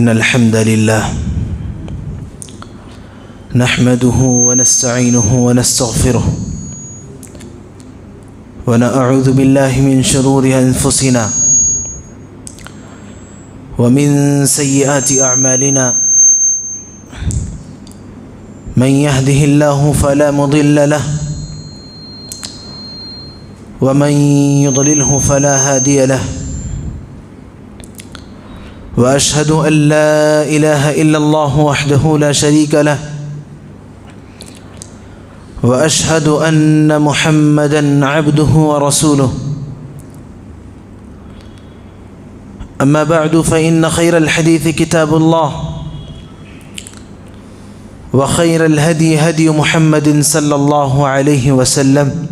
إن الحمد لله نحمده ونستعينه ونستغفره ونعوذ بالله من شرور أنفسنا ومن سيئات أعمالنا من يهده الله فلا مضل له ومن يضلله فلا هادي له وأشهد أن لا إله إلا الله وحده لا شريك له وأشهد أن محمدًا عبده ورسوله أما بعد فإن خير الحديث كتاب الله وخير الهدي هدي محمد صلى الله عليه وسلم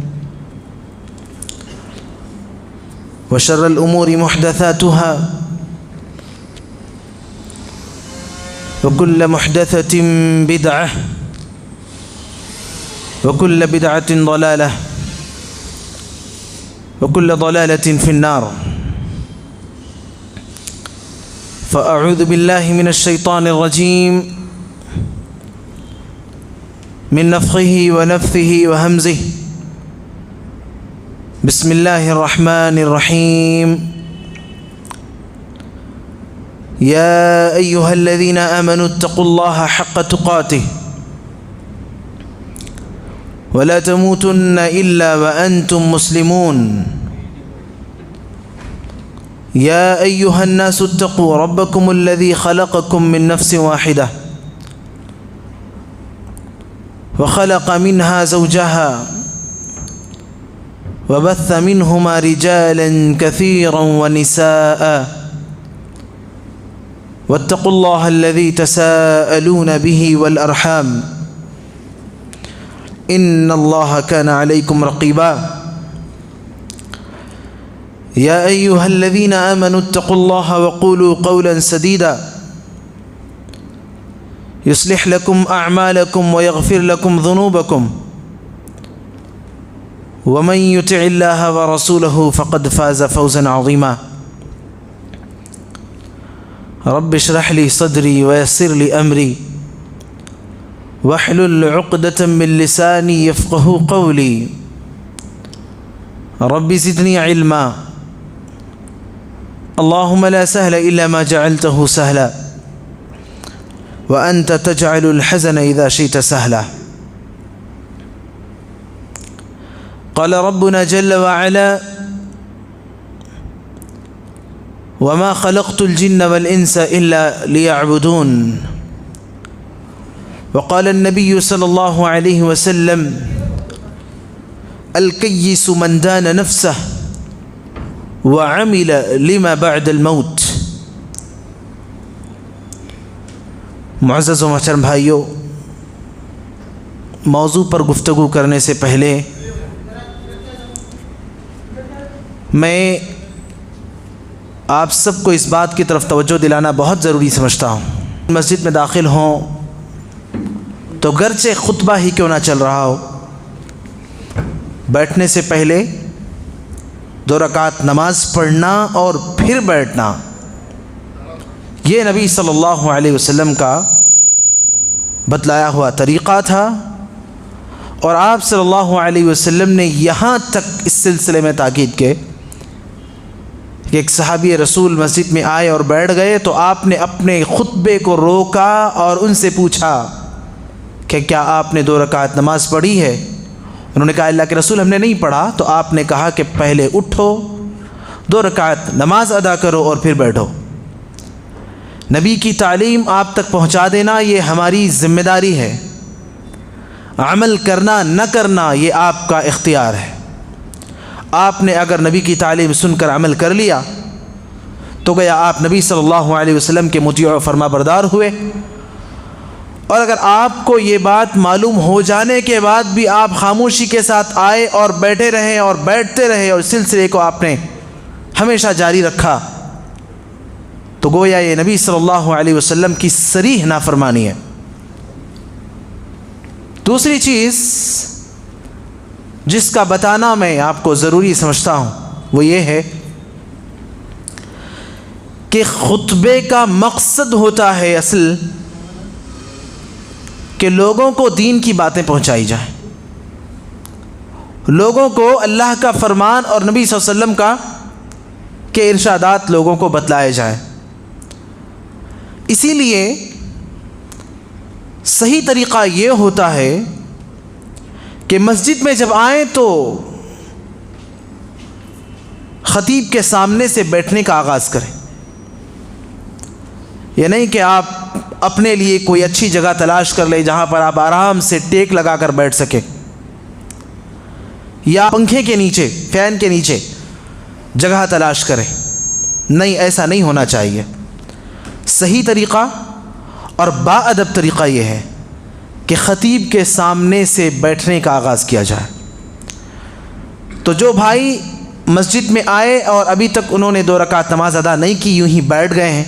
وشر الأمور محدثاتها وكل محدثة بدعة وكل بدعة ضلالة وكل ضلالة في النار فأعوذ بالله من الشيطان الرجيم من نفخه ونفثه وهمزه بسم الله الرحمن الرحيم يا أيها الذين آمنوا اتقوا الله حق تقاته ولا تموتن إلا وأنتم مسلمون يا أيها الناس اتقوا ربكم الذي خلقكم من نفس واحدة وخلق منها زوجها وبث منهما رجالا كثيرا ونساء واتقوا الله الذي تساءلون به والأرحام إن الله كان عليكم رقيبا يا أيها الذين آمنوا اتقوا الله وقولوا قولا سديدا يصلح لكم أعمالكم ويغفر لكم ذنوبكم ومن يطع الله ورسوله فقد فاز فوزا عظيما رب اشرح لي صدري ويسر لي أمري واحلل عقدة من لساني يفقه قولي رب زدني علما اللهم لا سهل إلا ما جعلته سهلا وأنت تجعل الحزن إذا شئت سهلا قال ربنا جل وعلا وما خلقت الجن والإنس إلا ليعبدون وقال النبي صلى الله عليه وسلم الكيس من دان نفسه وعمل لما بعد الموت معزز و محترم بھائیو، موضوع پر گفتگو کرنے سے پہلے میں آپ سب کو اس بات کی طرف توجہ دلانا بہت ضروری سمجھتا ہوں۔ مسجد میں داخل ہوں تو گرچہ خطبہ ہی کیوں نہ چل رہا ہو، بیٹھنے سے پہلے 2 رکعت نماز پڑھنا اور پھر بیٹھنا، یہ نبی صلی اللہ علیہ وسلم کا بتلایا ہوا طریقہ تھا، اور آپ صلی اللہ علیہ وسلم نے یہاں تک اس سلسلے میں تاکید کی کہ ایک صحابی رسول مسجد میں آئے اور بیٹھ گئے تو آپ نے اپنے خطبے کو روکا اور ان سے پوچھا کہ کیا آپ نے 2 رکعت نماز پڑھی ہے؟ انہوں نے کہا اللہ کے رسول ہم نے نہیں پڑھا۔ تو آپ نے کہا کہ پہلے اٹھو، 2 رکعت نماز ادا کرو اور پھر بیٹھو۔ نبی کی تعلیم آپ تک پہنچا دینا یہ ہماری ذمہ داری ہے، عمل کرنا نہ کرنا یہ آپ کا اختیار ہے۔ آپ نے اگر نبی کی تعلیم سن کر عمل کر لیا تو گیا آپ نبی صلی اللہ علیہ وسلم کے مطیع و فرما بردار ہوئے، اور اگر آپ کو یہ بات معلوم ہو جانے کے بعد بھی آپ خاموشی کے ساتھ آئے اور بیٹھے رہے اور بیٹھتے رہے اور سلسلے کو آپ نے ہمیشہ جاری رکھا تو گویا یہ نبی صلی اللہ علیہ وسلم کی صریح نافرمانی ہے۔ دوسری چیز جس کا بتانا میں آپ کو ضروری سمجھتا ہوں وہ یہ ہے کہ خطبے کا مقصد ہوتا ہے اصل کہ لوگوں کو دین کی باتیں پہنچائی جائیں، لوگوں کو اللہ کا فرمان اور نبی صلی اللہ علیہ وسلم کا کے ارشادات لوگوں کو بتلائے جائیں۔ اسی لیے صحیح طریقہ یہ ہوتا ہے کہ مسجد میں جب آئیں تو خطیب کے سامنے سے بیٹھنے کا آغاز کریں۔ یہ نہیں کہ آپ اپنے لیے کوئی اچھی جگہ تلاش کر لیں جہاں پر آپ آرام سے ٹیک لگا کر بیٹھ سکیں، یا پنکھے کے نیچے، فین کے نیچے جگہ تلاش کریں۔ نہیں، ایسا نہیں ہونا چاہیے۔ صحیح طریقہ اور باادب طریقہ یہ ہے کہ خطیب کے سامنے سے بیٹھنے کا آغاز کیا جائے۔ تو جو بھائی مسجد میں آئے اور ابھی تک انہوں نے 2 رکعت نماز ادا نہیں کی، یوں ہی بیٹھ گئے ہیں،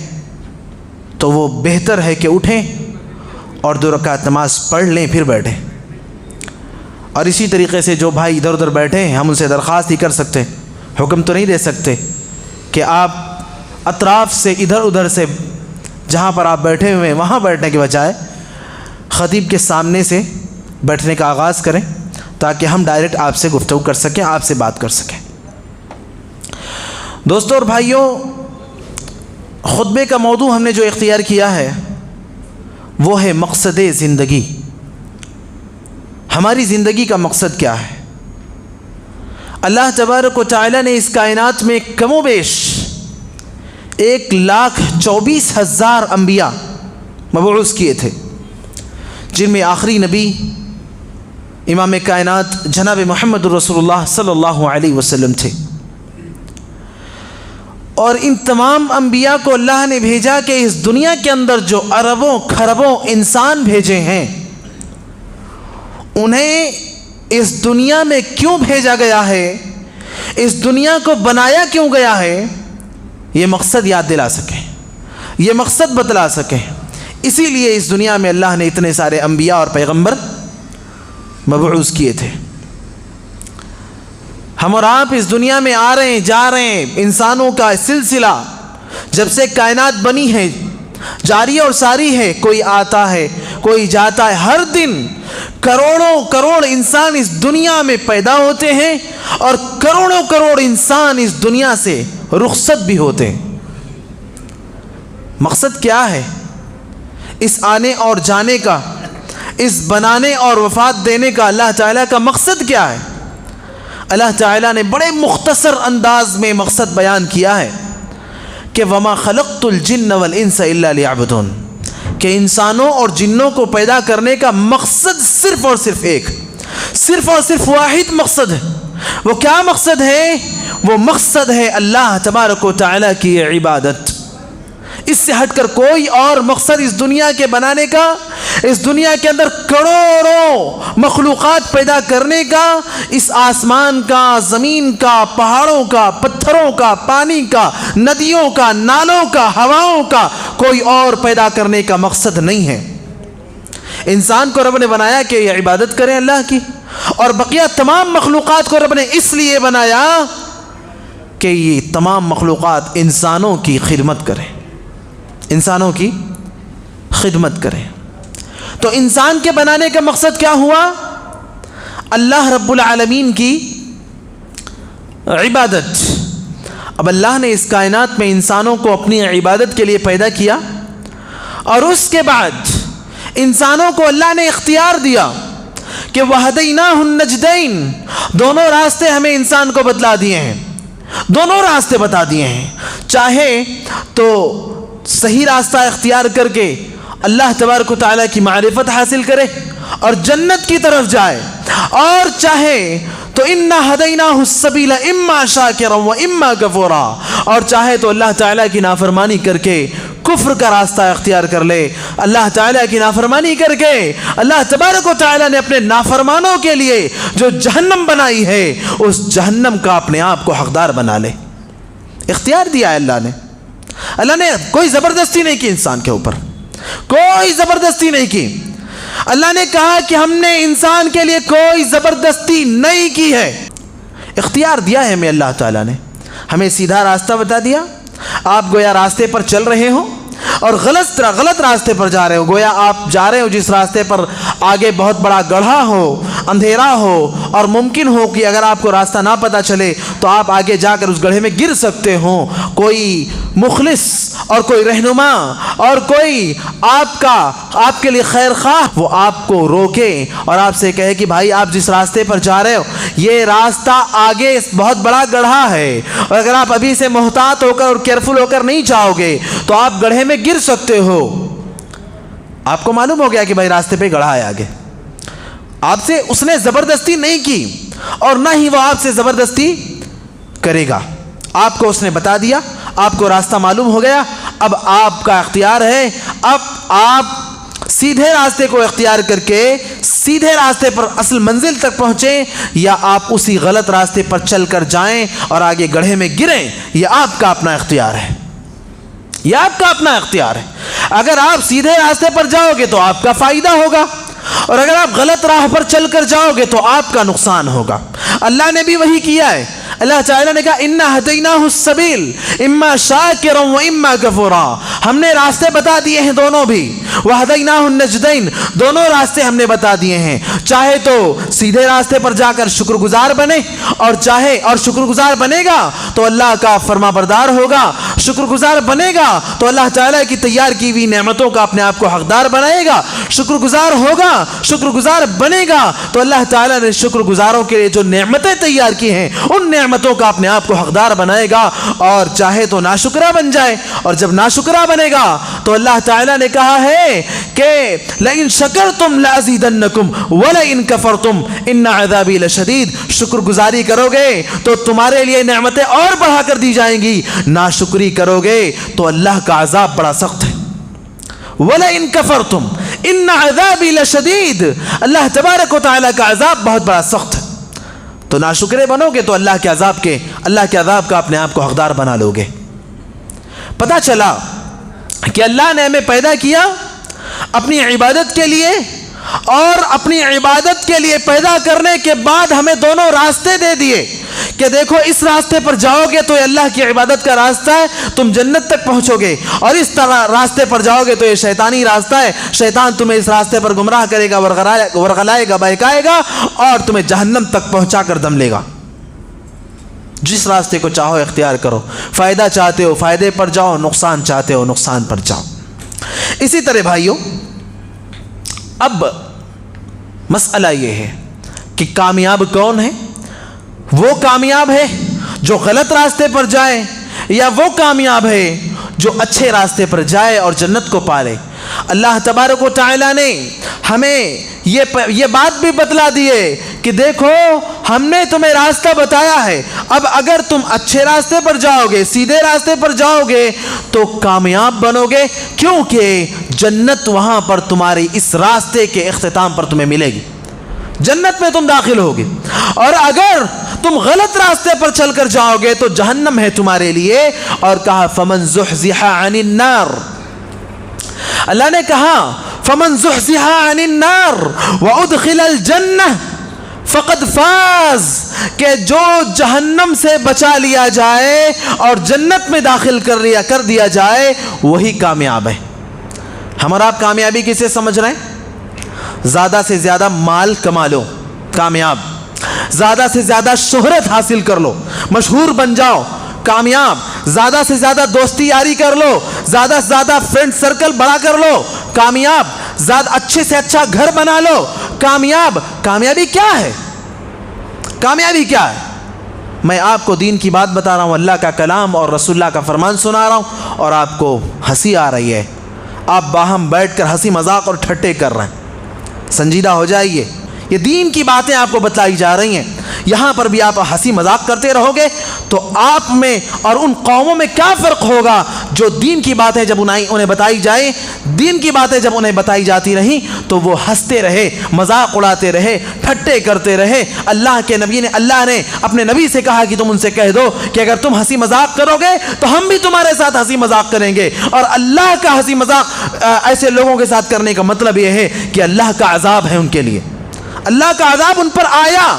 تو وہ بہتر ہے کہ اٹھیں اور 2 رکعت نماز پڑھ لیں پھر بیٹھیں۔ اور اسی طریقے سے جو بھائی ادھر ادھر بیٹھے ہیں، ہم ان سے درخواست ہی کر سکتے، حکم تو نہیں دے سکتے کہ آپ اطراف سے ادھر ادھر سے جہاں پر آپ بیٹھے ہوئے ہیں وہاں بیٹھنے کے بجائے خطیب کے سامنے سے بیٹھنے کا آغاز کریں، تاکہ ہم ڈائریکٹ آپ سے گفتگو کر سکیں، آپ سے بات کر سکیں۔ دوستو اور بھائیوں، خطبے کا موضوع ہم نے جو اختیار کیا ہے وہ ہے مقصد زندگی۔ ہماری زندگی کا مقصد کیا ہے؟ اللہ تبارک و تعالی نے اس کائنات میں کم و بیش 1,24,000 انبیاء مبعوث کیے تھے، جن میں آخری نبی امام کائنات جناب محمد رسول اللہ صلی اللہ علیہ وسلم تھے۔ اور ان تمام انبیاء کو اللہ نے بھیجا کہ اس دنیا کے اندر جو اربوں کھربوں انسان بھیجے ہیں، انہیں اس دنیا میں کیوں بھیجا گیا ہے، اس دنیا کو بنایا کیوں گیا ہے، یہ مقصد یاد دلا سکیں، یہ مقصد بتلا سکیں۔ اسی لیے اس دنیا میں اللہ نے اتنے سارے انبیاء اور پیغمبر مبعوث کیے تھے۔ ہم اور آپ اس دنیا میں آ رہے ہیں، جا رہے ہیں، انسانوں کا سلسلہ جب سے کائنات بنی ہے جاری اور ساری ہے، کوئی آتا ہے کوئی جاتا ہے، ہر دن کروڑوں کروڑ انسان اس دنیا میں پیدا ہوتے ہیں اور کروڑوں کروڑ انسان اس دنیا سے رخصت بھی ہوتے ہیں۔ مقصد کیا ہے اس آنے اور جانے کا، اس بنانے اور وفات دینے کا؟ اللہ تعالیٰ کا مقصد کیا ہے؟ اللہ تعالیٰ نے بڑے مختصر انداز میں مقصد بیان کیا ہے کہ وَمَا خَلَقْتُ الْجِنَّ وَالْإِنسَ إِلَّا لِيَعْبُدُونَ، کہ انسانوں اور جنوں کو پیدا کرنے کا مقصد صرف اور صرف ایک، صرف اور صرف واحد مقصد ہے۔ وہ کیا مقصد ہے؟ وہ مقصد ہے اللہ تبارک و تعالیٰ کی عبادت۔ اس سے ہٹ کر کوئی اور مقصد اس دنیا کے بنانے کا، اس دنیا کے اندر کروڑوں مخلوقات پیدا کرنے کا، اس آسمان کا، زمین کا، پہاڑوں کا، پتھروں کا، پانی کا، ندیوں کا، نالوں کا، ہواؤں کا، کوئی اور پیدا کرنے کا مقصد نہیں ہے۔ انسان کو رب نے بنایا کہ یہ عبادت کریں اللہ کی، اور بقیہ تمام مخلوقات کو رب نے اس لیے بنایا کہ یہ تمام مخلوقات انسانوں کی خدمت کریں، انسانوں کی خدمت کریں۔ تو انسان کے بنانے کا مقصد کیا ہوا؟ اللہ رب العالمین کی عبادت۔ اب اللہ نے اس کائنات میں انسانوں کو اپنی عبادت کے لیے پیدا کیا، اور اس کے بعد انسانوں کو اللہ نے اختیار دیا کہ وَهَدَيْنَاهُ النَّجْدَيْنِ، دونوں راستے ہمیں انسان کو بتلا دیے ہیں، دونوں راستے بتا دیے ہیں۔ چاہے تو صحیح راستہ اختیار کر کے اللہ تبارک و تعالیٰ کی معرفت حاصل کرے اور جنت کی طرف جائے، اور چاہے تو اِنَّا هَدَيْنَاهُ السَّبِيلَ إِمَّا شَاكِرًا وَإِمَّا كَفُورًا، اور چاہے تو اللہ تعالیٰ کی نافرمانی کر کے کفر کا راستہ اختیار کر لے۔ اللہ تعالیٰ کی نافرمانی کر کے اللہ تبارک و تعالیٰ نے اپنے نافرمانوں کے لیے جو جہنم بنائی ہے، اس جہنم کا اپنے آپ کو حقدار بنا لے۔ اختیار دیا ہے اللہ نے۔ اللہ نے کوئی زبردستی نہیں کی انسان کے اوپر، کوئی زبردستی نہیں کی۔ اللہ نے کہا کہ ہم نے انسان کے لیے کوئی زبردستی نہیں کی ہے، اختیار دیا ہے ہمیں۔ اللہ تعالیٰ نے ہمیں سیدھا راستہ بتا دیا، آپ گویا راستے پر چل رہے ہوں اور غلط راستے پر جا رہے ہو. گویا آپ جا رہے ہو جس راستے پر آگے بہت بڑا گڑھا ہو, اندھیرا ہو, اور ممکن ہو کہ اگر آپ کو راستہ نہ پتہ چلے تو آپ آگے جا کر اس گڑھے میں گر سکتے ہوں. کوئی مخلص اور کوئی رہنما اور کوئی آپ کے لیے خیر خواہ وہ آپ کو روکے اور آپ سے کہے کہ بھائی آپ جس راستے پر جا رہے ہو یہ راستہ آگے بہت بڑا گڑھا ہے, اور اگر آپ ابھی سے محتاط ہو کر اور کیئرفل ہو کر نہیں جاؤ گے تو آپ گڑھے میں گر سکتے ہو. آپ کو معلوم ہو گیا کہ بھائی راستے پہ گڑھا ہے آگے. آپ سے اس نے زبردستی نہیں کی اور نہ ہی وہ آپ سے زبردستی کرے گا. آپ کو اس نے بتا دیا, آپ کو راستہ معلوم ہو گیا, اب آپ کا اختیار ہے. اب آپ سیدھے راستے کو اختیار کر کے سیدھے راستے پر اصل منزل تک پہنچیں, یا آپ اسی غلط راستے پر چل کر جائیں اور آگے گڑھے میں گریں. یہ آپ کا اپنا اختیار ہے, یہ آپ کا اپنا اختیار ہے. اگر آپ سیدھے راستے پر جاؤ گے تو آپ کا فائدہ ہوگا, اور اگر آپ غلط راہ پر چل کر جاؤ گے تو آپ کا نقصان ہوگا. اللہ نے بھی وہی کیا ہے. اللہ تعالیٰ نے کہا اِنَّا هَدَيْنَاهُ السَّبِيلَ إِمَّا شَاكِرًا وَإِمَّا كَفُورًا. ہم نے راستے بتا دیے ہیں دونوں بھی. وَهَدَيْنَاهُ النَّجْدَيْنِ, دونوں راستے ہم نے بتا دیے ہیں. چاہے تو سیدھے راستے پر جا کر شکر گزار بنے, اور شکر گزار بنے گا تو اللہ کا فرما بردار ہوگا. شکر گزار بنے گا تو اللہ تعالیٰ کی تیار کی ہوئی نعمتوں کا اپنے آپ کو حقدار بنائے گا. شکر گزار ہوگا, شکر گزار بنے گا تو اللہ تعالیٰ نے شکر گزاروں کے لیے جو نعمتیں تیار کی ہیں ان نعمتوں کا اپنے آپ کو حقدار بنائے گا. اور چاہے تو ناشکرہ بن جائے, اور جب ناشکرہ بنے گا تو اللہ تعالیٰ نے کہا ہے کہ لَإِن شَكَرْتُمْ لَأَزِيدَنَّكُمْ وَلَإِن كَفَرْتُمْ إِنَّ عَذَابِي لَشَدِيدٌ. شکر گزاری کرو گے تو تمہارے لیے نعمتیں اور بڑھا کر دی جائیں گی, ناشکری کرو گے تو اللہ کا عذاب بڑا سخت ہے. وَلَئِن كَفَرْتُمْ إِنَّ عَذَابِي لَشَدِيدٌ. اللہ تبارک و تعالیٰ کا عذاب بہت بڑا سخت ہے. تو ناشکرے بنو گے تو اللہ کے عذاب کا اپنے آپ کو حقدار بنا لو گے. پتہ چلا کہ اللہ نے ہمیں پیدا کیا اپنی عبادت کے لیے, اور اپنی عبادت کے لیے پیدا کرنے کے بعد ہمیں دونوں راستے دے دیے کہ دیکھو اس راستے پر جاؤ گے تو یہ اللہ کی عبادت کا راستہ ہے, تم جنت تک پہنچو گے, اور اس طرح راستے پر جاؤ گے تو یہ شیطانی راستہ ہے, شیطان تمہیں اس راستے پر گمراہ کرے گا, ورغلائے گا, بہکائے گا, اور تمہیں جہنم تک پہنچا کر دم لے گا. جس راستے کو چاہو اختیار کرو. فائدہ چاہتے ہو فائدے پر جاؤ, نقصان چاہتے ہو نقصان پر جاؤ. اسی طرح بھائیوں, اب مسئلہ یہ ہے کہ کامیاب کون ہے؟ وہ کامیاب ہے جو غلط راستے پر جائے, یا وہ کامیاب ہے جو اچھے راستے پر جائے اور جنت کو پالے؟ اللہ تبارک و تعالیٰ نے ہمیں یہ بات بھی بتلا دیے کہ دیکھو ہم نے تمہیں راستہ بتایا ہے, اب اگر تم اچھے راستے پر جاؤ گے, سیدھے راستے پر جاؤ گے تو کامیاب بنو گے, کیونکہ جنت وہاں پر تمہاری اس راستے کے اختتام پر تمہیں ملے گی, جنت میں تم داخل ہوگے. اور اگر تم غلط راستے پر چل کر جاؤ گے تو جہنم ہے تمہارے لیے. اور کہا فمن زحزح عن النار, اللہ نے کہا فمن زحزح عن النار وادخل الجنہ فقد فاز, کہ جو جہنم سے بچا لیا جائے اور جنت میں داخل کر دیا جائے وہی کامیاب ہے. ہم اور آپ کامیابی کسے سمجھ رہے ہیں؟ زیادہ سے زیادہ مال کما لو, کامیاب. زیادہ سے زیادہ شہرت حاصل کر لو, مشہور بن جاؤ, کامیاب. زیادہ سے زیادہ دوستی یاری کر لو, زیادہ سے زیادہ فرینڈ سرکل بڑا کر لو, کامیاب. زیادہ اچھے سے اچھا گھر بنا لو, کامیاب. کامیابی کیا ہے؟ کامیابی کیا ہے؟ میں آپ کو دین کی بات بتا رہا ہوں, اللہ کا کلام اور رسول اللہ کا فرمان سنا رہا ہوں, اور آپ کو ہنسی آ رہی ہے, آپ باہم بیٹھ کر ہنسی مذاق اور ٹھٹے کر رہے ہیں. سنجیدہ ہو جائیے, یہ دین کی باتیں آپ کو بتلائی جا رہی ہیں. یہاں پر بھی آپ ہنسی مذاق کرتے رہو گے تو آپ میں اور ان قوموں میں کیا فرق ہوگا جو دین کی باتیں جب انہیں بتائی جائیں, دین کی باتیں جب انہیں بتائی جاتی رہیں تو وہ ہنستے رہے, مذاق اڑاتے رہے, ٹھٹے کرتے رہے. اللہ نے اپنے نبی سے کہا کہ تم ان سے کہہ دو کہ اگر تم ہنسی مذاق کرو گے تو ہم بھی تمہارے ساتھ ہنسی مذاق کریں گے. اور اللہ کا ہنسی مذاق ایسے لوگوں کے ساتھ کرنے کا مطلب یہ ہے کہ اللہ کا عذاب ہے ان کے لیے, اللہ کا عذاب ان پر آیا.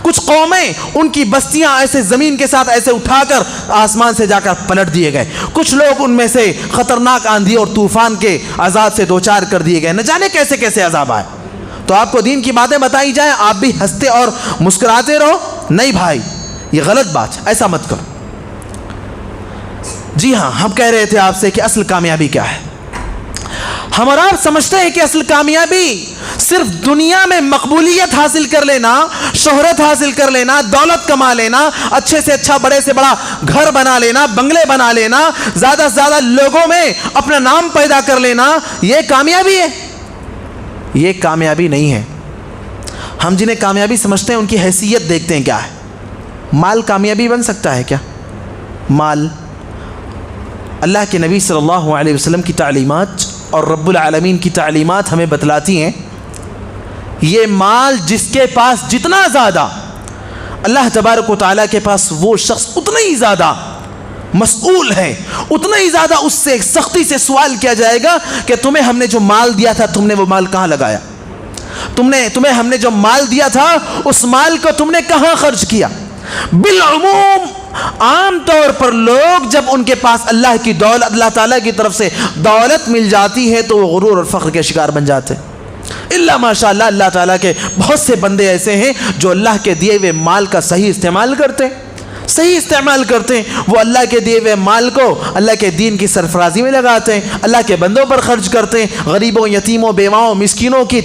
کچھ قومیں ان کی بستیاں ایسے زمین کے ساتھ ایسے اٹھا کر آسمان سے جا کر پلٹ دیے گئے، کچھ لوگ ان میں سے خطرناک آندھی اور طوفان کے عذاب سے دوچار کر دیے گئے، نہ جانے کیسے کیسے عذاب آئے۔ تو آپ کو دین کی باتیں بتائی جائیں، آپ بھی ہنستے اور مسکراتے رہو؟ نہیں بھائی، یہ غلط بات ہے، ایسا مت کرو۔ جی ہاں، ہم کہہ رہے تھے آپ سے کہ اصل کامیابی کیا ہے۔ ہم اور آپ سمجھتے ہیں کہ اصل کامیابی صرف دنیا میں مقبولیت حاصل کر لینا، شہرت حاصل کر لینا، دولت کما لینا، اچھے سے اچھا بڑے سے بڑا گھر بنا لینا، بنگلے بنا لینا، زیادہ سے زیادہ لوگوں میں اپنا نام پیدا کر لینا، یہ کامیابی ہے؟ یہ کامیابی نہیں ہے۔ ہم جنہیں کامیابی سمجھتے ہیں ان کی حیثیت دیکھتے ہیں کیا ہے۔ مال کامیابی بن سکتا ہے کیا؟ مال، اللہ کے نبی صلی اللہ علیہ وسلم کی تعلیمات اور رب العالمین کی تعلیمات ہمیں بتلاتی ہیں، یہ مال جس کے پاس جتنا زیادہ، اللہ تبارک و تعالیٰ کے پاس وہ شخص اتنا ہی زیادہ مسئول ہے، اتنا ہی زیادہ اس سے سختی سے سوال کیا جائے گا کہ تمہیں ہم نے جو مال دیا تھا تم نے وہ مال کہاں لگایا، تمہیں ہم نے جو مال دیا تھا اس مال کو تم نے کہاں خرچ کیا۔ بالعموم عام طور پر لوگ جب ان کے پاس اللہ کی دولت، اللہ تعالیٰ کی طرف سے دولت مل جاتی ہے تو وہ غرور اور فخر کے شکار بن جاتے ہیں۔ اللہ ماشاء اللہ، اللہ تعالیٰ کے بہت سے بندے ایسے ہیں جو اللہ کے دیے ہوئے مال کا صحیح استعمال کرتے ہیں، صحیح استعمال کرتے ہیں۔ وہ اللہ کے دیے ہوئے مال کو اللہ کے دین کی سرفرازی میں لگاتے ہیں، اللہ کے بندوں پر خرچ کرتے ہیں، غریبوں، یتیموں، بیواؤں، مسکینوں کے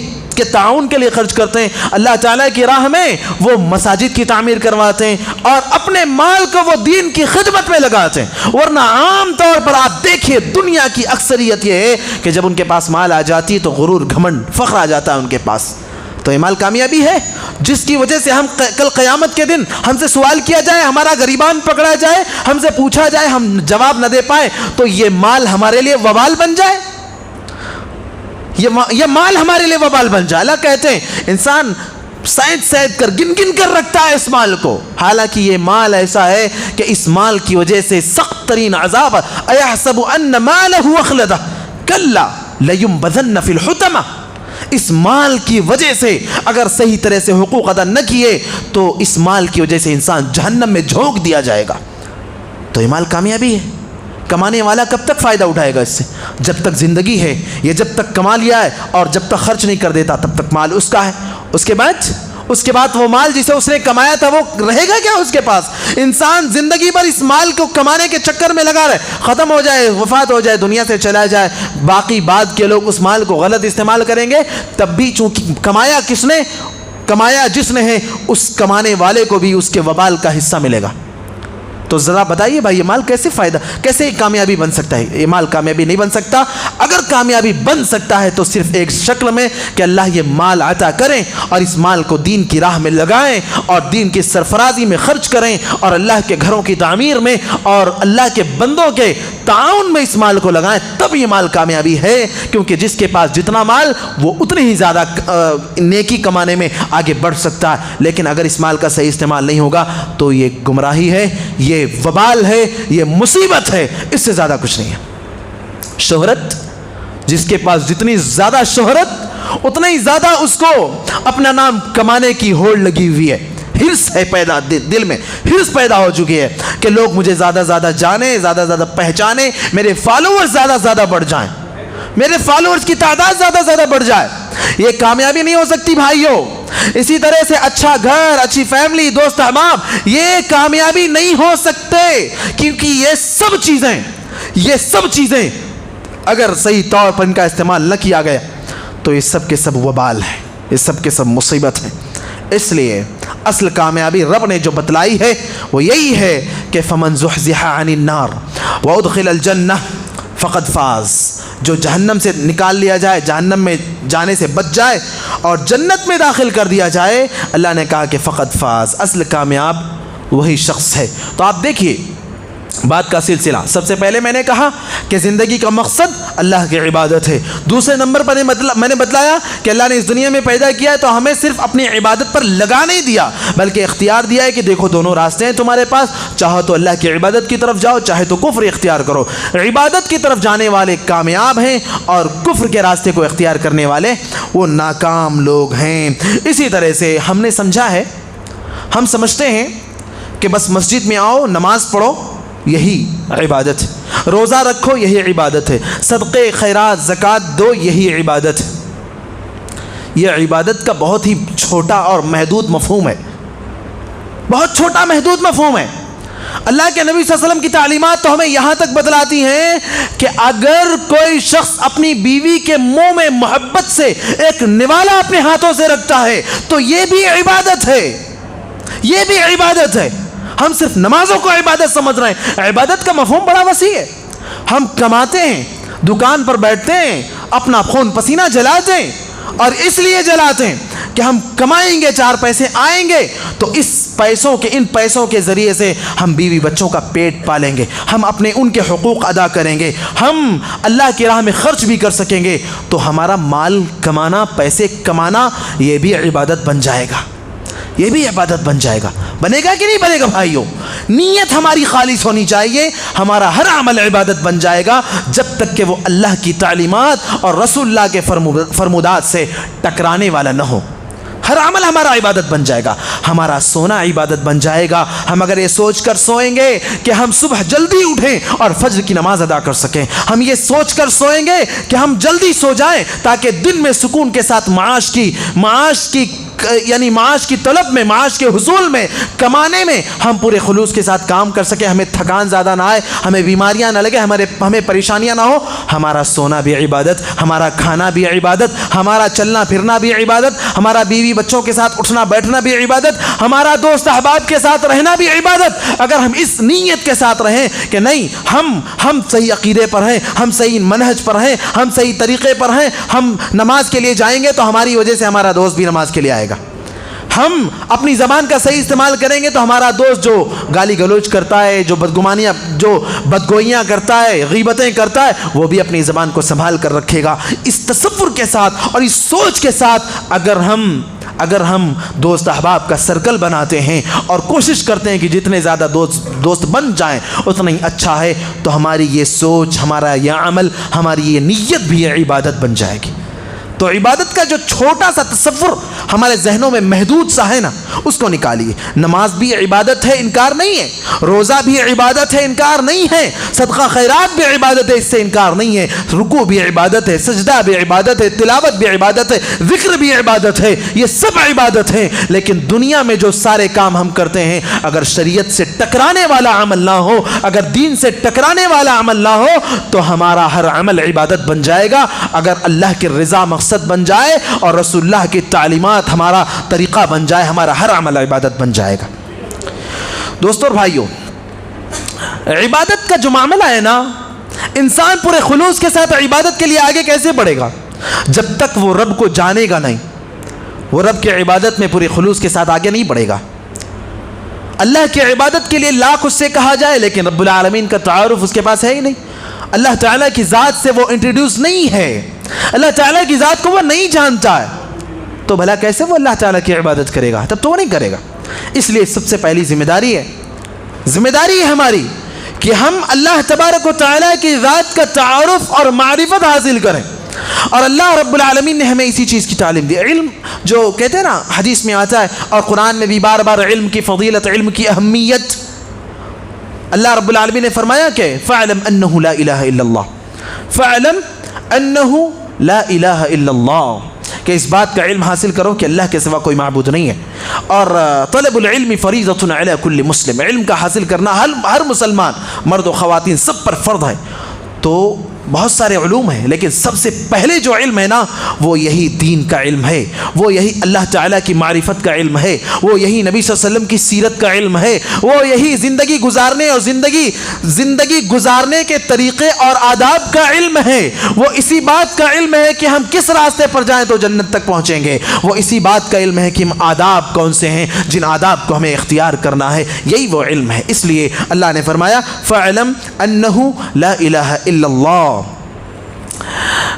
تعاون کے لیے خرچ کرتے ہیں، اللہ تعالیٰ کی راہ میں وہ مساجد کی تعمیر کرواتے ہیں اور اپنے مال کو وہ دین کی خدمت میں لگاتے ہیں۔ ورنہ عام طور پر آپ دیکھیے دنیا کی اکثریت یہ ہے کہ جب ان کے پاس مال آ جاتی ہے تو غرور، گھمنڈ، فخر آ جاتا ہے ان کے پاس۔ تو یہ مال کامیابی ہے جس کی وجہ سے ہم کل قیامت کے دن ہم سے سوال کیا جائے، ہمارا گریبان پکڑا جائے، ہم سے پوچھا جائے، ہم جواب نہ دے پائیں تو یہ مال ہمارے لیے وبال بن جائے، یہ مال ہمارے لیے وبال بن جائے۔ اللہ کہتے ہیں انسان سید کر گن گن کر رکھتا ہے اس مال کو، حالانکہ یہ مال ایسا ہے کہ اس مال کی وجہ سے سخت ترین عذاب۔ ایحسب ان مالہ اخلدہ کلا لینبذن فی الحطمہ، اس مال کی وجہ سے اگر صحیح طرح سے حقوق ادا نہ کیے تو اس مال کی وجہ سے انسان جہنم میں جھونک دیا جائے گا۔ تو یہ مال کامیابی ہے۔ کمانے والا کب تک فائدہ اٹھائے گا اس سے؟ جب تک زندگی ہے، یہ جب تک کما لیا ہے اور جب تک خرچ نہیں کر دیتا تب تک مال اس کا ہے۔ اس کے بعد وہ مال جسے اس نے کمایا تھا وہ رہے گا کیا اس کے پاس؟ انسان زندگی بھر اس مال کو کمانے کے چکر میں لگا رہے، ختم ہو جائے، وفات ہو جائے، دنیا سے چلا جائے، باقی بعد کے لوگ اس مال کو غلط استعمال کریں گے، تب بھی چونکہ کمایا کس نے؟ کمایا جس نے ہے، اس کمانے والے کو بھی اس کے وبال کا حصہ ملے گا۔ تو ذرا بتائیے بھائی یہ مال کیسے کامیابی بن سکتا ہے؟ یہ مال کامیابی نہیں بن سکتا۔ اگر کامیابی بن سکتا ہے تو صرف ایک شکل میں کہ اللہ یہ مال عطا کریں اور اس مال کو دین کی راہ میں لگائیں اور دین کی سرفرازی میں خرچ کریں اور اللہ کے گھروں کی تعمیر میں اور اللہ کے بندوں کے تعاون میں اس مال کو لگائیں، تب یہ مال کامیابی ہے۔ کیونکہ جس کے پاس جتنا مال وہ اتنی ہی زیادہ نیکی کمانے میں آگے بڑھ سکتا ہے، لیکن اگر اس مال کا صحیح استعمال نہیں ہوگا تو یہ گمراہی ہے، یہ وبال ہے، یہ مصیبت ہے، اس سے زیادہ کچھ نہیں ہے۔ شہرت، جس کے پاس جتنی زیادہ شہرت اتنا ہی زیادہ اس کو اپنا نام کمانے کی ہوڑ لگی ہوئی ہے، ہرس ہے پیدا، دل میں ہرس پیدا ہو چکی ہے کہ لوگ مجھے زیادہ زیادہ جانے، زیادہ زیادہ پہچانے، میرے فالوورز زیادہ زیادہ بڑھ جائیں، میرے فالوورز کی تعداد زیادہ زیادہ بڑھ جائے۔ یہ کامیابی نہیں ہو سکتی بھائیوں۔ اسی طرح سے اچھا گھر، اچھی فیملی، دوست احباب، یہ کامیابی نہیں ہو سکتے، کیونکہ یہ سب چیزیں اگر صحیح طور پر ان کا استعمال نہ کیا گیا تو یہ سب کے سب وبال ہے، یہ سب کے سب مصیبت ہے۔ اس لیے اصل کامیابی رب نے جو بتلائی ہے وہ یہی ہے کہ فمن زحزح عن النار وادخل الجنہ فقد فاز، جو جہنم سے نکال لیا جائے، جہنم میں جانے سے بچ جائے اور جنت میں داخل کر دیا جائے، اللہ نے کہا کہ فقد فاز، اصل کامیاب وہی شخص ہے۔ تو آپ دیکھیے بات کا سلسلہ، سب سے پہلے میں نے کہا کہ زندگی کا مقصد اللہ کی عبادت ہے۔ دوسرے نمبر پر میں نے بتلایا کہ اللہ نے اس دنیا میں پیدا کیا ہے تو ہمیں صرف اپنی عبادت پر لگا نہیں دیا بلکہ اختیار دیا ہے کہ دیکھو دونوں راستے ہیں تمہارے پاس، چاہو تو اللہ کی عبادت کی طرف جاؤ، چاہے تو کفر اختیار کرو۔ عبادت کی طرف جانے والے کامیاب ہیں اور کفر کے راستے کو اختیار کرنے والے وہ ناکام لوگ ہیں۔ اسی طرح سے ہم نے سمجھا ہے ہم سمجھتے ہیں کہ بس مسجد میں آؤ، نماز پڑھو، یہی عبادت ہے، روزہ رکھو، یہی عبادت ہے، صدقے خیرات زکوٰۃ دو، یہی عبادت ہے۔ یہ عبادت کا بہت ہی چھوٹا اور محدود مفہوم ہے، بہت چھوٹا محدود مفہوم ہے۔ اللہ کے نبی صلی اللہ علیہ وسلم کی تعلیمات تو ہمیں یہاں تک بتلاتی ہیں کہ اگر کوئی شخص اپنی بیوی کے منہ میں محبت سے ایک نوالا اپنے ہاتھوں سے رکھتا ہے تو یہ بھی عبادت ہے، یہ بھی عبادت ہے۔ ہم صرف نمازوں کو عبادت سمجھ رہے ہیں، عبادت کا مفہوم بڑا وسیع ہے۔ ہم کماتے ہیں، دکان پر بیٹھتے ہیں، اپنا خون پسینہ جلاتے ہیں، اور اس لیے جلاتے ہیں کہ ہم کمائیں گے، چار پیسے آئیں گے تو ان پیسوں کے ذریعے سے ہم بیوی بچوں کا پیٹ پالیں گے، ہم اپنے ان کے حقوق ادا کریں گے، ہم اللہ کی راہ میں خرچ بھی کر سکیں گے، تو ہمارا مال کمانا، پیسے کمانا، یہ بھی عبادت بن جائے گا، یہ بھی عبادت بن جائے گا۔ بنے گا کہ نہیں بنے گا بھائیوں؟ نیت ہماری خالص ہونی چاہیے، ہمارا ہر عمل عبادت بن جائے گا جب تک کہ وہ اللہ کی تعلیمات اور رسول اللہ کے فرمودات سے ٹکرانے والا نہ ہو۔ ہر عمل ہمارا عبادت بن جائے گا، ہمارا سونا عبادت بن جائے گا۔ ہم اگر یہ سوچ کر سوئیں گے کہ ہم صبح جلدی اٹھیں اور فجر کی نماز ادا کر سکیں، ہم یہ سوچ کر سوئیں گے کہ ہم جلدی سو جائیں تاکہ دن میں سکون کے ساتھ معاش کی طلب میں، معاش کے حصول میں، کمانے میں ہم پورے خلوص کے ساتھ کام کر سکیں، ہمیں تھکان زیادہ نہ آئے، ہمیں بیماریاں نہ لگے، ہمیں پریشانیاں نہ ہو۔ ہمارا سونا بھی عبادت، ہمارا کھانا بھی عبادت، ہمارا چلنا پھرنا بھی عبادت، ہمارا بیوی بچوں کے ساتھ اٹھنا بیٹھنا بھی عبادت، ہمارا دوست احباب کے ساتھ رہنا بھی عبادت۔ اگر ہم اس نیت کے ساتھ رہیں کہ نہیں، ہم صحیح عقیدے پر ہیں، ہم صحیح منہج پر ہیں، ہم صحیح طریقے پر ہیں، ہم نماز کے لیے جائیں گے تو ہماری وجہ سے ہمارا دوست بھی نماز کے لیے آئے گا۔ ہم اپنی زبان کا صحیح استعمال کریں گے تو ہمارا دوست جو گالی گلوچ کرتا ہے، جو بدگوئیاں کرتا ہے، غیبتیں کرتا ہے، وہ بھی اپنی زبان کو سنبھال کر رکھے گا۔ اس تصور کے ساتھ اور اس سوچ کے ساتھ اگر ہم دوست احباب کا سرکل بناتے ہیں اور کوشش کرتے ہیں کہ جتنے زیادہ دوست بن جائیں اتنا ہی اچھا ہے، تو ہماری یہ سوچ، ہمارا یہ عمل، ہماری یہ نیت بھی یہ عبادت بن جائے گی۔ تو عبادت کا جو چھوٹا سا تصور ہمارے ذہنوں میں محدود سا ہے نا، اس کو نکالیے۔ نماز بھی عبادت ہے، انکار نہیں ہے، روزہ بھی عبادت ہے، انکار نہیں ہے، صدقہ خیرات بھی عبادت ہے، اس سے انکار نہیں ہے، رکوع بھی عبادت ہے، سجدہ بھی عبادت ہے، تلاوت بھی عبادت ہے، ذکر بھی عبادت ہے، یہ سب عبادت ہیں۔ لیکن دنیا میں جو سارے کام ہم کرتے ہیں، اگر شریعت سے ٹکرانے والا عمل نہ ہو، اگر دین سے ٹکرانے والا عمل نہ ہو، تو ہمارا ہر عمل عبادت بن جائے گا۔ اگر اللہ کی رضا مقصد بن جائے اور رسول اللہ کی تعلیمات ہمارا طریقہ بن جائے، ہمارا ہر عمل عبادت بن جائے گا۔ دوستو اور بھائیو، عبادت کا جو معاملہ ہے نا، انسان پورے خلوص کے ساتھ عبادت کے لیے آگے کیسے بڑھے گا جب تک وہ رب کو جانے گا نہیں، وہ رب کی عبادت میں پورے خلوص کے ساتھ آگے نہیں بڑھے گا۔ اللہ کی عبادت کے لیے لاکھ اس سے کہا جائے لیکن رب العالمین کا تعارف اس کے پاس ہے ہی نہیں، اللہ تعالیٰ کی ذات سے وہ انٹروڈیوس نہیں ہے، اللہ تعالیٰ کی ذات کو وہ نہیں جانتا ہے، تو بھلا کیسے وہ اللہ تعالیٰ کی عبادت کرے گا؟ تب تو وہ نہیں کرے گا۔ اس لیے سب سے پہلی ذمہ داری ہے ہماری کہ ہم اللہ تبارک و تعالیٰ کی ذات کا تعارف اور معرفت حاصل کریں، اور اللہ رب العالمین نے ہمیں اسی چیز کی تعلیم دی۔ علم جو کہتے ہیں نا، حدیث میں آتا ہے اور قرآن میں بھی بار بار علم کی فضیلت، علم کی اہمیت، اللہ رب العالمین نے فرمایا کہ فَاعْلَمْ أَنَّهُ لَا إِلَهَ إِلَّا اللَّهُ، فَاعْلَمْ أَنَّهُ لَا إِلَهَ إِلَّا اللَّهُ، کہ اس بات کا علم حاصل کرو کہ اللہ کے سوا کوئی معبود نہیں ہے، اور طلب العلم فریضۃ علی کل مسلم، علم کا حاصل کرنا ہر مسلمان، مرد و خواتین سب پر فرض ہے۔ تو بہت سارے علوم ہیں لیکن سب سے پہلے جو علم ہے نا، وہ یہی دین کا علم ہے، وہ یہی اللہ تعالیٰ کی معرفت کا علم ہے، وہ یہی نبی صلی اللہ علیہ وسلم کی سیرت کا علم ہے، وہ یہی زندگی گزارنے اور زندگی گزارنے کے طریقے اور آداب کا علم ہے، وہ اسی بات کا علم ہے کہ ہم کس راستے پر جائیں تو جنت تک پہنچیں گے، وہ اسی بات کا علم ہے کہ ہم آداب کون سے ہیں جن آداب کو ہمیں اختیار کرنا ہے، یہی وہ علم ہے۔ اس لیے اللہ نے فرمایا فَاعْلَمْ أَنَّهُ لَا إِلَهَ إِلَّا اللَّهُ۔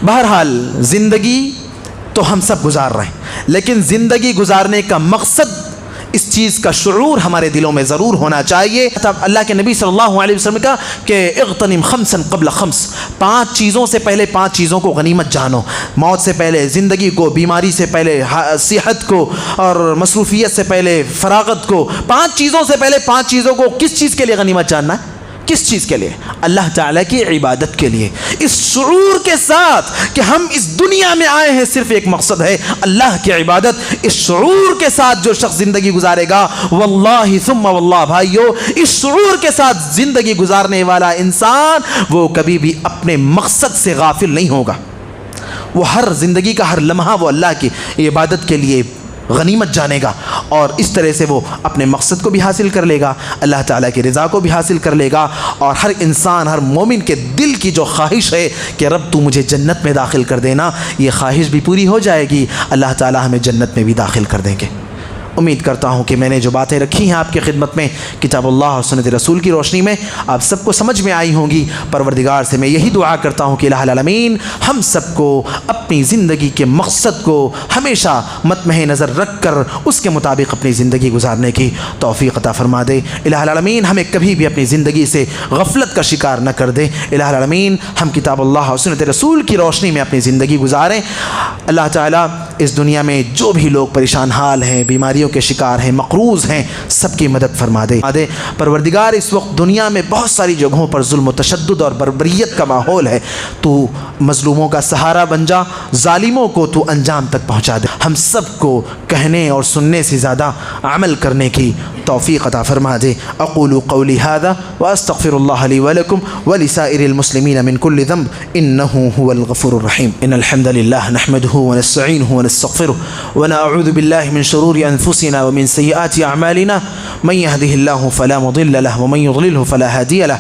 بہرحال زندگی تو ہم سب گزار رہے ہیں، لیکن زندگی گزارنے کا مقصد اس چیز کا شعور ہمارے دلوں میں ضرور ہونا چاہیے. تب اللہ کے نبی صلی اللہ علیہ وسلم کا کہ اغتنم خمسا قبل خمس، 5 چیزوں سے پہلے 5 چیزوں کو غنیمت جانو. موت سے پہلے زندگی کو، بیماری سے پہلے صحت کو، اور مصروفیت سے پہلے فراغت کو. 5 چیزوں سے پہلے 5 چیزوں کو کس چیز کے لیے غنیمت جاننا ہے؟ کس چیز کے لیے؟ اللہ تعالیٰ کی عبادت کے لیے. اس شعور کے ساتھ کہ ہم اس دنیا میں آئے ہیں صرف ایک مقصد ہے اللہ کی عبادت، اس شعور کے ساتھ جو شخص زندگی گزارے گا، واللہ ثم واللہ بھائیو، اس شعور کے ساتھ زندگی گزارنے والا انسان وہ کبھی بھی اپنے مقصد سے غافل نہیں ہوگا. وہ ہر زندگی کا ہر لمحہ وہ اللہ کی عبادت کے لیے غنیمت جانے گا، اور اس طرح سے وہ اپنے مقصد کو بھی حاصل کر لے گا، اللہ تعالیٰ کی رضا کو بھی حاصل کر لے گا. اور ہر انسان، ہر مومن کے دل کی جو خواہش ہے کہ رب تو مجھے جنت میں داخل کر دینا، یہ خواہش بھی پوری ہو جائے گی. اللہ تعالیٰ ہمیں جنت میں بھی داخل کر دیں گے. امید کرتا ہوں کہ میں نے جو باتیں رکھی ہیں آپ کی خدمت میں کتاب اللہ اور سنت رسول کی روشنی میں، آپ سب کو سمجھ میں آئی ہوں گی. پروردگار سے میں یہی دعا کرتا ہوں کہ الہ العالمین ہم سب کو اپنی زندگی کے مقصد کو ہمیشہ مطمع نظر رکھ کر اس کے مطابق اپنی زندگی گزارنے کی توفیق عطا فرما دے. الہ العالمین ہمیں کبھی بھی اپنی زندگی سے غفلت کا شکار نہ کر دے. الہ العالمین ہم کتاب اللہ اور سنت رسول کی روشنی میں اپنی زندگی گزاریں. اللہ تعالیٰ اس دنیا میں جو بھی لوگ پریشان حال ہیں، بیماریوں کے شکار ہیں، مقروض ہیں، سب کی مدد فرما دے. پروردگار اس وقت دنیا میں بہت ساری جگہوں پر ظلم و تشدد اور بربریت کا ماحول ہے، تو مظلوموں کا سہارا بن جا، ظالموں کو تو انجام تک پہنچا دے. ہم سب کو کہنے اور سننے سے زیادہ عمل کرنے کی توفیق عطا فرما دے. اقول قولی هذا واستغفر الله لي ولكم ولسائر المسلمين من كل ذنب انه هو الغفور الرحيم. ان الحمد لله نحمده ونستعينه ونستغفره ونعوذ بالله من شرور انفسنا ومن سيئات اعمالنا، من يهده الله فلا مضل له ومن يضلله فلا هادي له،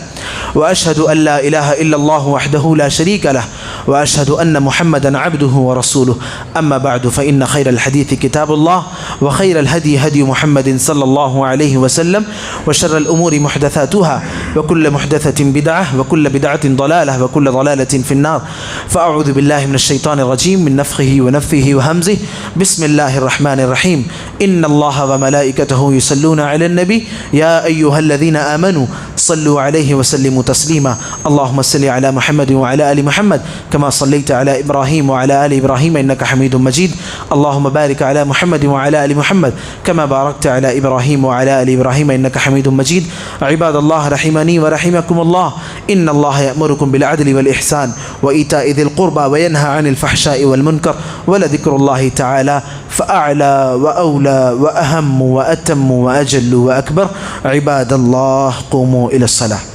واشهد ان لا اله الا الله وحده لا شريك له، واشهد ان محمدا عبده ورسوله. اما بعد فان خير الحديث كتاب الله، وخير الهدي هدي محمد صلى الله عليه وسلم، وشر الامور محدثاتها، وكل محدثة بدعة، وكل بدعة ضلالة، وكل ضلالة في النار. فاعوذ بالله من الشيطان الرجيم من نفخه ونفثه وهمزه. بسم الله الرحمن الرحيم. ان الله وملائكته يصلون على النبي يا ايها الذين امنوا صلوا عليه وسلموا تسليما. اللهم صل على محمد وعلى ال محمد كما صليت على ابراهيم وعلى ال ابراهيم انك حميد مجيد. اللهم بارك على محمد وعلى ال محمد كما باركت على ابراهيم وعلى ال ابراهيم انك حميد مجيد. عباد الله رحمني ورحمكم الله، ان الله يأمركم بالعدل والاحسان وايتاء ذي القربى وينهى عن الفحشاء والمنكر، ولذكر الله تعالى فأعلى وأولى وأهم وأتم وأجل وأكبر. عباد الله قوموا إلى الصلاة.